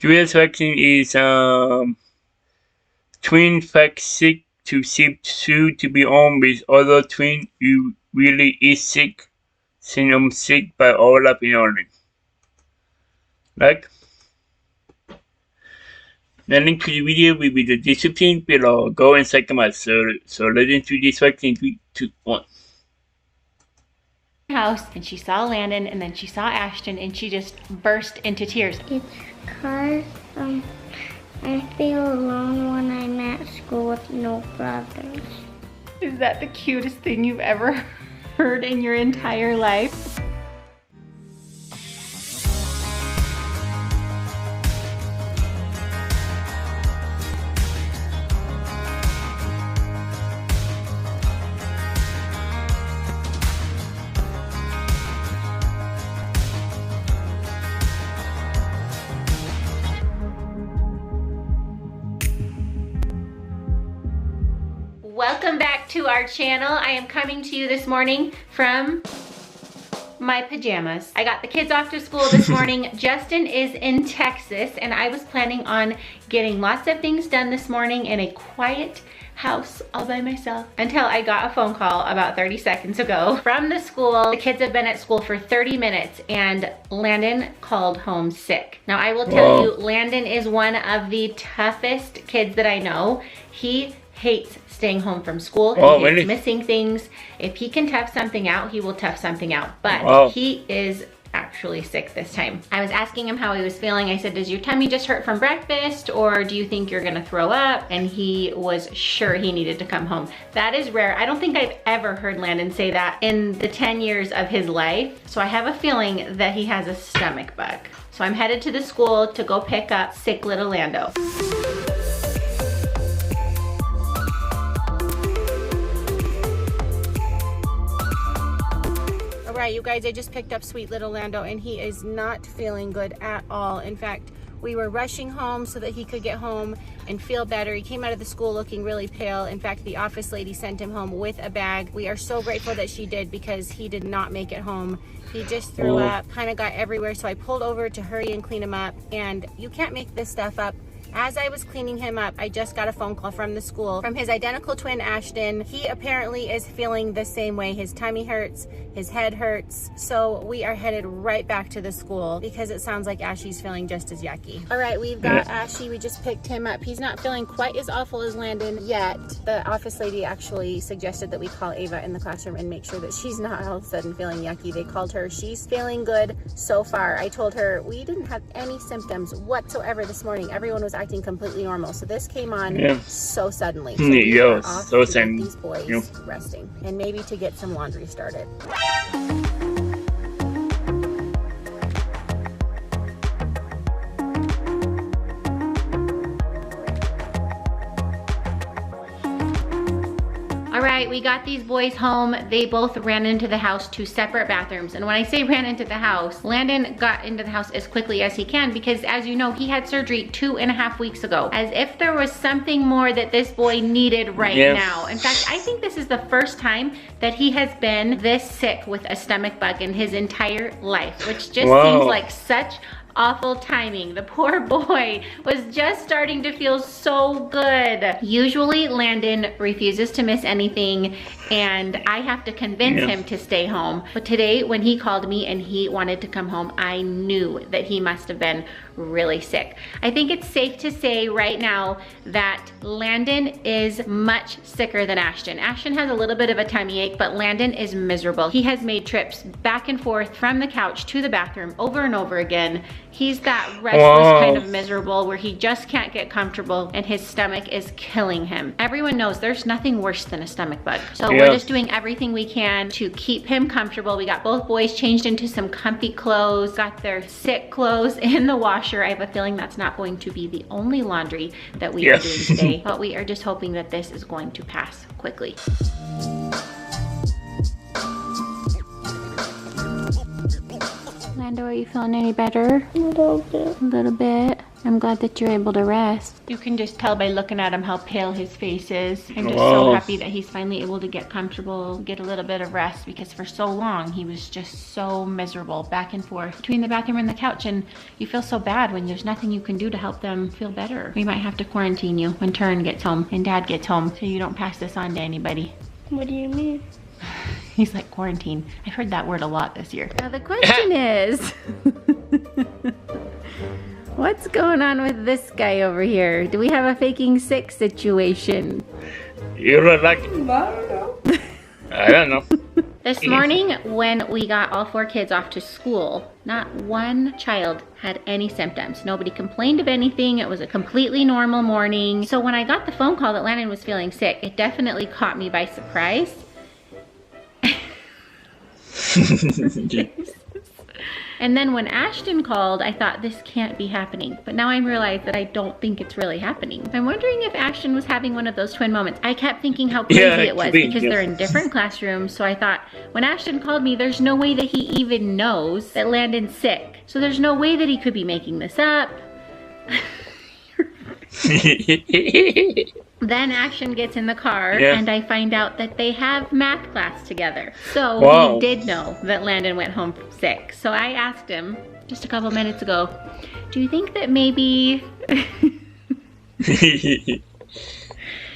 Julia's vaccine is twin FAKES sick to soon to be on with other twin who really is sick, syndrome sick by overlapping only. Like, the link to the video will be the description below. Go and check them out. So let's into this vaccine. 3, 2, 1. House, and she saw Landon, and then she saw Ashton, and she just burst into tears. It's because I feel alone when I'm at school with no brothers. Is that the cutest thing you've ever heard in your entire life? Welcome back to our channel. I am coming to you this morning from my pajamas. I got the kids off to school this morning. Justin is in Texas, and I was planning on getting lots of things done this morning in a quiet house all by myself until I got a phone call about 30 seconds ago from the school. The kids have been at school for 30 minutes and Landon called home sick. Now I will tell you, Landon is one of the toughest kids that I know. He hates staying home from school. He hates missing things. If he can tough something out, he will tough something out. But he is actually sick this time. I was asking him how he was feeling. I said, does your tummy just hurt from breakfast, or do you think you're gonna throw up? And he was sure he needed to come home. That is rare. I don't think I've ever heard Landon say that in the 10 years of his life. So I have a feeling that he has a stomach bug. So I'm headed to the school to go pick up sick little Lando. Right, you guys, I just picked up sweet little Lando, and he is not feeling good at all. In fact, we were rushing home so that he could get home and feel better. He came out of the school looking really pale. In fact, the office lady sent him home with a bag. We are so grateful that she did, because he did not make it home. He just threw up, kind of got everywhere. So I pulled over to hurry and clean him up, and you can't make this stuff up. As I was cleaning him up, I just got a phone call from the school from his identical twin, Ashton. He apparently is feeling the same way. His tummy hurts, his head hurts. So we are headed right back to the school because it sounds like Ashy's feeling just as yucky. All right, we've got Ashy. We just picked him up. He's not feeling quite as awful as Landon yet. The office lady actually suggested that we call Ava in the classroom and make sure that she's not all of a sudden feeling yucky. They called her. She's feeling good so far. I told her we didn't have any symptoms whatsoever this morning. Everyone was acting completely normal. So this came on so suddenly. So we are off to get these boys resting and maybe to get some laundry started. All right, we got these boys home. They both ran into the house to separate bathrooms. And when I say ran into the house, Landon got into the house as quickly as he can because, as you know, he had surgery 2.5 weeks ago. As if there was something more that this boy needed right now. In fact, I think this is the first time that he has been this sick with a stomach bug in his entire life, which just seems like such awful timing. The poor boy was just starting to feel so good. Usually Landon refuses to miss anything and I have to convince him to stay home. But today when he called me and he wanted to come home, I knew that he must have been really sick. I think it's safe to say right now that Landon is much sicker than Ashton. Ashton has a little bit of a tummy ache, but Landon is miserable. He has made trips back and forth from the couch to the bathroom over and over again. He's that restless kind of miserable where he just can't get comfortable and his stomach is killing him. Everyone knows there's nothing worse than a stomach bug. So we're just doing everything we can to keep him comfortable. We got both boys changed into some comfy clothes, got their sick clothes in the washer. I have a feeling that's not going to be the only laundry that we are doing today, but we are just hoping that this is going to pass quickly. Lando, are you feeling any better? A little bit. A little bit. I'm glad that you're able to rest. You can just tell by looking at him how pale his face is. I'm just so happy that he's finally able to get comfortable, get a little bit of rest, because for so long he was just so miserable back and forth between the bathroom and the couch, and you feel so bad when there's nothing you can do to help them feel better. We might have to quarantine you when Turin gets home and Dad gets home so you don't pass this on to anybody. What do you mean? He's like, quarantine. I've heard that word a lot this year. Now the question is, what's going on with this guy over here? Do we have a faking sick situation? You're like, I don't know. This morning when we got all 4 kids off to school, not one child had any symptoms. Nobody complained of anything. It was a completely normal morning. So when I got the phone call that Landon was feeling sick, it definitely caught me by surprise. And then when Ashton called, I thought this can't be happening. But now I'm realized that I don't think it's really happening. I'm wondering if Ashton was having one of those twin moments. I kept thinking how crazy it was because they're in different classrooms. So I thought when Ashton called me, there's no way that he even knows that Landon's sick. So there's no way that he could be making this up. Then Ashton gets in the car and I find out that they have math class together. So he did know that Landon went home sick. So I asked him just a couple minutes ago, do you think that maybe... Do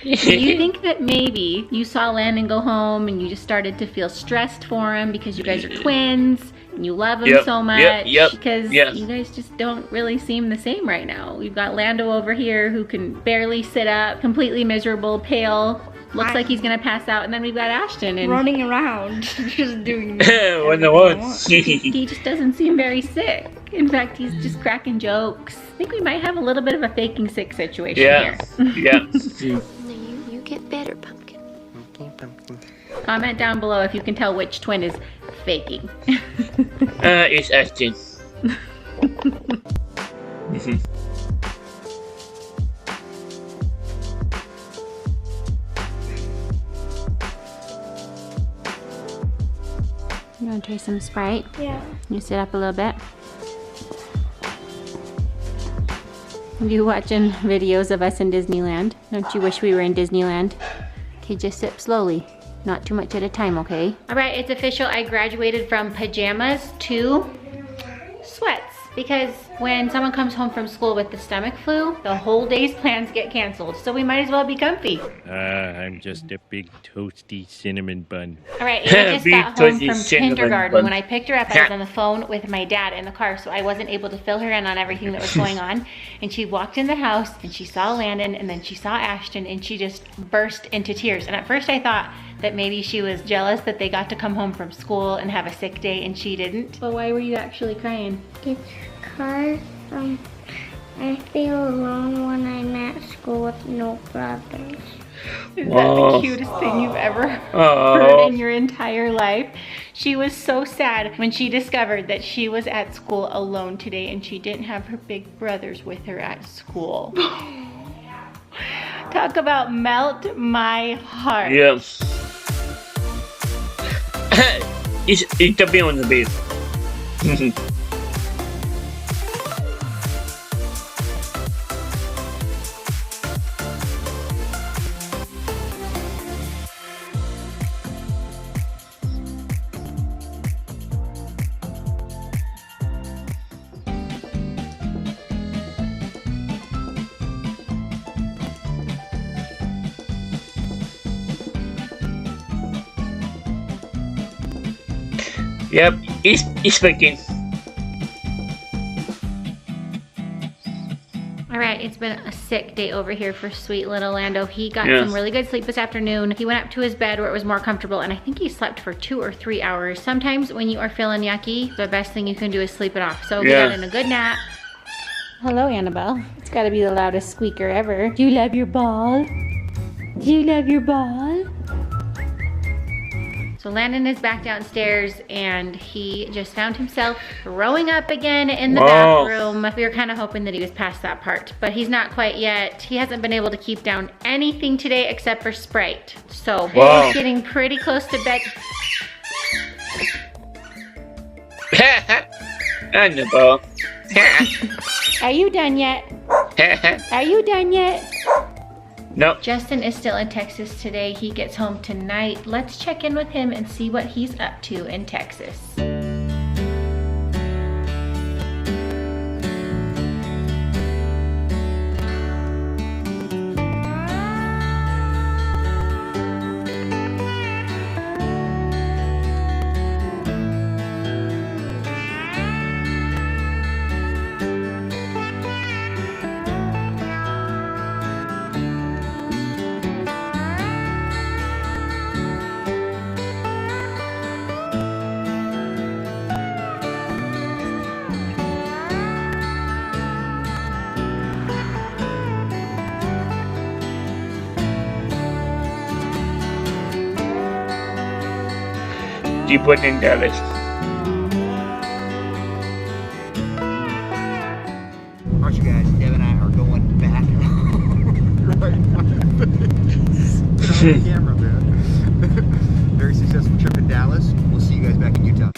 you think that maybe you saw Landon go home and you just started to feel stressed for him because you guys are twins and you love him so much? Because you guys just don't really seem the same right now. We've got Lando over here who can barely sit up, completely miserable, pale, looks like he's gonna pass out, and then we've got Ashton and running around, just doing he just doesn't seem very sick. In fact, he's just cracking jokes. I think we might have a little bit of a faking sick situation here. You get better, Pumpkin. Okay, Pumpkin. Comment down below if you can tell which twin is faking. It's Ashton. You want to try some Sprite? Yeah. You sit up a little bit. You watching videos of us in Disneyland? Don't you wish we were in Disneyland? Okay, just sip slowly. Not too much at a time, okay? All right, it's official. I graduated from pajamas to sweats. Because when someone comes home from school with the stomach flu, the whole day's plans get canceled. So we might as well be comfy. I'm just a big toasty cinnamon bun. All right, Amy just got home from kindergarten. When I picked her up, I was on the phone with my dad in the car, so I wasn't able to fill her in on everything that was going on. And she walked in the house, and she saw Landon, and then she saw Ashton, and she just burst into tears. And at first I thought that maybe she was jealous that they got to come home from school and have a sick day, and she didn't. But why were you actually crying? It's because I feel alone when I'm at school with no brothers. Is that the cutest thing you've ever heard in your entire life? She was so sad when she discovered that she was at school alone today and she didn't have her big brothers with her at school. Talk about melt my heart. Yes. It's a bit on the beef. Yep, it's faking. All right, it's been a sick day over here for sweet little Lando. He got some really good sleep this afternoon. He went up to his bed where it was more comfortable, and I think he slept for 2 or 3 hours. Sometimes when you are feeling yucky, the best thing you can do is sleep it off. So he got in a good nap. Hello, Annabelle. It's gotta be the loudest squeaker ever. Do you love your ball? Do you love your ball? So Landon is back downstairs and he just found himself throwing up again in the bathroom. We were kind of hoping that he was past that part, but he's not quite yet. He hasn't been able to keep down anything today except for Sprite. So he's getting pretty close to bed. Annabelle. Are you done yet? Are you done yet? No. Justin is still in Texas today. He gets home tonight. Let's check in with him and see what he's up to in Texas. Deep in Dallas. Alright, you guys, Deb and I are going back right now. Get on the camera, man. Very successful trip in Dallas. We'll see you guys back in Utah.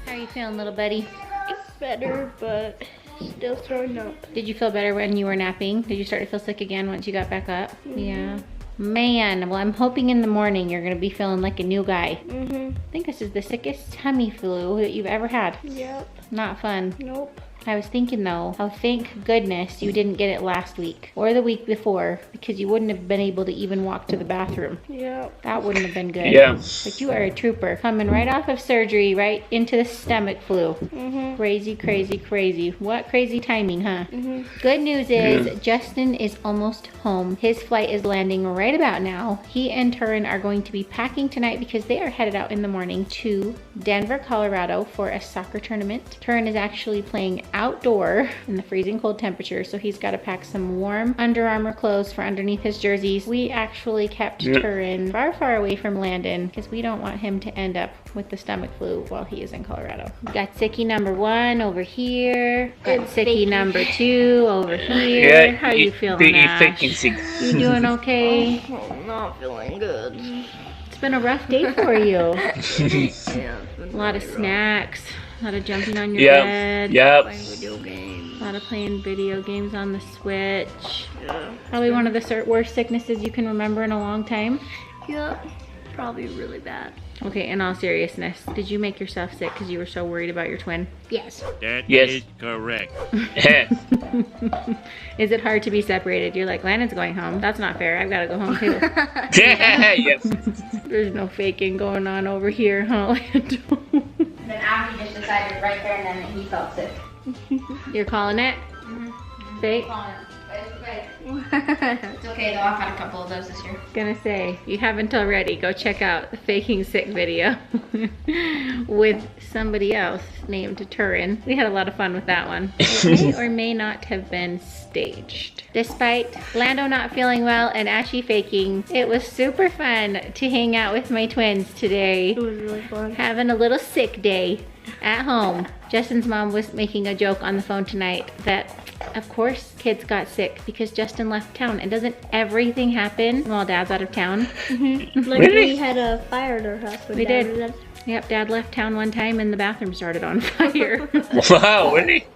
How are you feeling, little buddy? Better, but still throwing up. Did you feel better when you were napping? Did you start to feel sick again once you got back up? Yeah. Man, well, I'm hoping in the morning you're gonna be feeling like a new guy. I think this is the sickest tummy flu that you've ever had. Yep. Not fun. Nope. I was thinking though, how thank goodness you didn't get it last week or the week before, because you wouldn't have been able to even walk to the bathroom. Yep. That wouldn't have been good. Yeah. But you are a trooper, coming right off of surgery, right into the stomach flu. Crazy, crazy, crazy. What crazy timing, huh? Good news is Justin is almost home. His flight is landing right about now. He and Turin are going to be packing tonight because they are headed out in the morning to Denver, Colorado for a soccer tournament. Turin is actually playing outdoor in the freezing cold temperature, so he's got to pack some warm Under Armour clothes for underneath his jerseys. We actually kept Turin far, far away from Landon because we don't want him to end up with the stomach flu while he is in Colorado. We got Sicky number 1 over here. Got Sicky number 2 over here. Yeah, How you feeling, Ash? You doing okay? I'm not feeling good. It's been a rough day for you. Yeah, it's been A lot of really rough. snacks, a lot of jumping on your Yeah. bed, Yep. Playing video games. a lot of playing video games on the Switch. Yeah. Probably one of the worst sicknesses you can remember in a long time. Yep. Probably really bad. Okay, in all seriousness, did you make yourself sick because you were so worried about your twin? Yes. That Yes. is correct. Is it hard to be separated? You're like, Landon's going home. That's not fair. I've got to go home too. Yes. There's no faking going on over here, huh, Lando? Then Abby just decided right there and then that he felt sick. You're calling it? Fake? It's okay though, I've had a couple of those this year. Gonna say, if you haven't already, go check out the faking sick video with somebody else named Turin. We had a lot of fun with that one. It may or may not have been staged. Despite Lando not feeling well and Ashy faking, it was super fun to hang out with my twins today. It was really fun. Having a little sick day at home. Justin's mom was making a joke on the phone tonight that of course kids got sick because Justin left town, and doesn't everything happen while Dad's out of town? Like Really? we had a fire at our house when We Dad did. was out. Yep, Dad left town one time and the bathroom started on fire. Wow, really?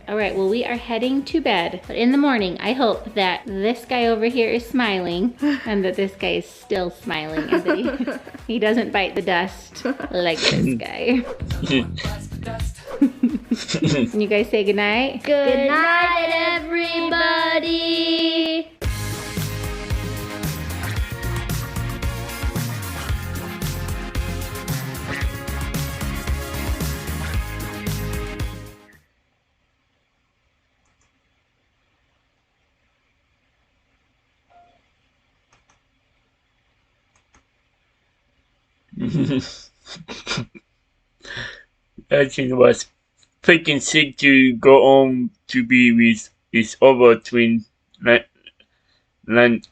All right, well, we are heading to bed. But in the morning, I hope that this guy over here is smiling and that this guy is still smiling and that he doesn't bite the dust like this guy. Can you guys say goodnight? Good night, everybody. Justin was freaking sick to go home to be with his other twin, Landon.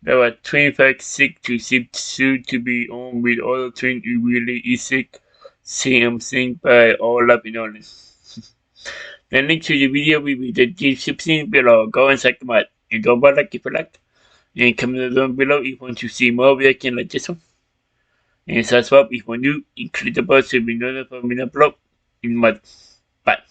They were twin facts sick to soon to be home with other twin who really is sick. See him sing by all up in honest. The link to the video will be in the description below. Go and check them out. And don't bother, keep it like. And comment down below if you want to see more reaction like this one. And subscribe if you're new and click the bell to be notified when I upload in my. Bye.